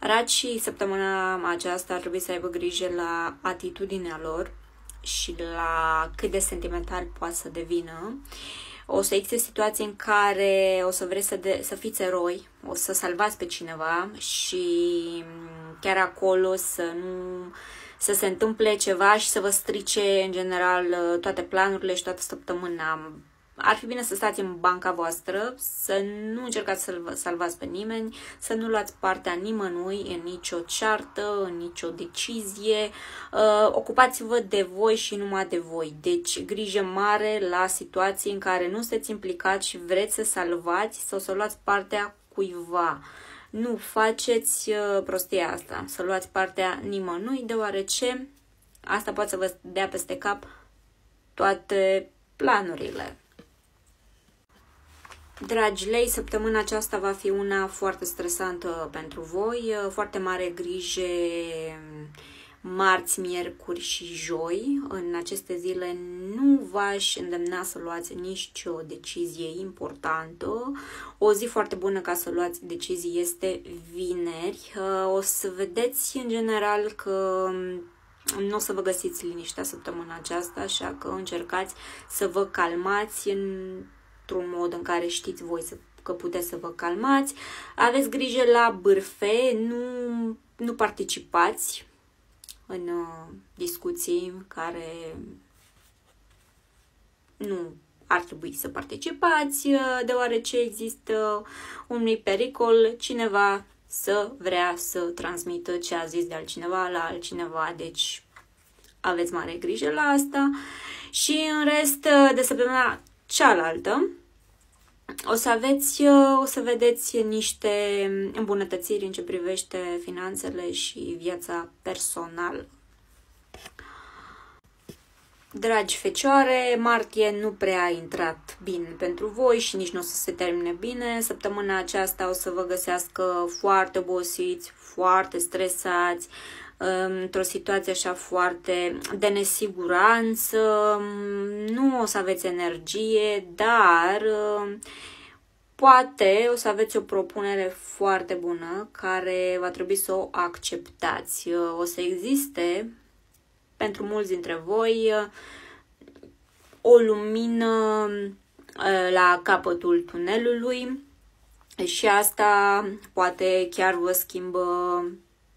Racii, săptămâna aceasta ar trebui să aibă grijă la atitudinea lor și la cât de sentimental poate să devină. O să existe situații în care o să vreți să fiți eroi, o să salvați pe cineva și chiar acolo să se întâmple ceva și să vă strice în general toate planurile și toată săptămâna. Ar fi bine să stați în banca voastră, să nu încercați să salvați pe nimeni, să nu luați partea nimănui în nicio ceartă, în nicio decizie. Ocupați-vă de voi și numai de voi. Deci grijă mare la situații în care nu sunteți implicați și vreți să salvați sau să luați partea cuiva. Nu faceți prostia asta, să luați partea nimănui, deoarece asta poate să vă dea peste cap toate planurile. Dragi lei, săptămâna aceasta va fi una foarte stresantă pentru voi, foarte mare grijă marți, miercuri și joi. În aceste zile nu v-aș îndemna să luați nicio decizie importantă. O zi foarte bună ca să luați decizii este vineri. O să vedeți în general că nu o să vă găsiți liniștea săptămâna aceasta, așa că încercați să vă calmați într-un mod în care știți voi că puteți să vă calmați. Aveți grijă la bârfe, nu participați în discuții care nu ar trebui să participați, deoarece există un mic pericol, cineva să vrea să transmită ce a zis de altcineva la altcineva, deci aveți mare grijă la asta. Și în rest de săptămâna cealaltă o să vedeți niște îmbunătățiri în ce privește finanțele și viața personală. Dragi fecioare, martie nu prea a intrat bine pentru voi și nici nu o să se termine bine. Săptămâna aceasta o să vă găsească foarte obosiți, foarte stresați, într-o situație așa foarte de nesiguranță, nu o să aveți energie, dar poate o să aveți o propunere foarte bună care va trebui să o acceptați. O să existe pentru mulți dintre voi o lumină la capătul tunelului și asta poate chiar vă schimbă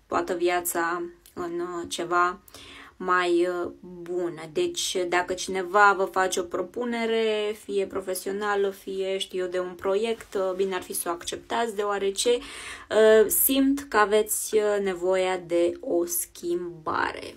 toată viața în ceva mai bună. Deci dacă cineva vă face o propunere, fie profesională, fie știu eu de un proiect, bine ar fi să o acceptați, deoarece simt că aveți nevoia de o schimbare.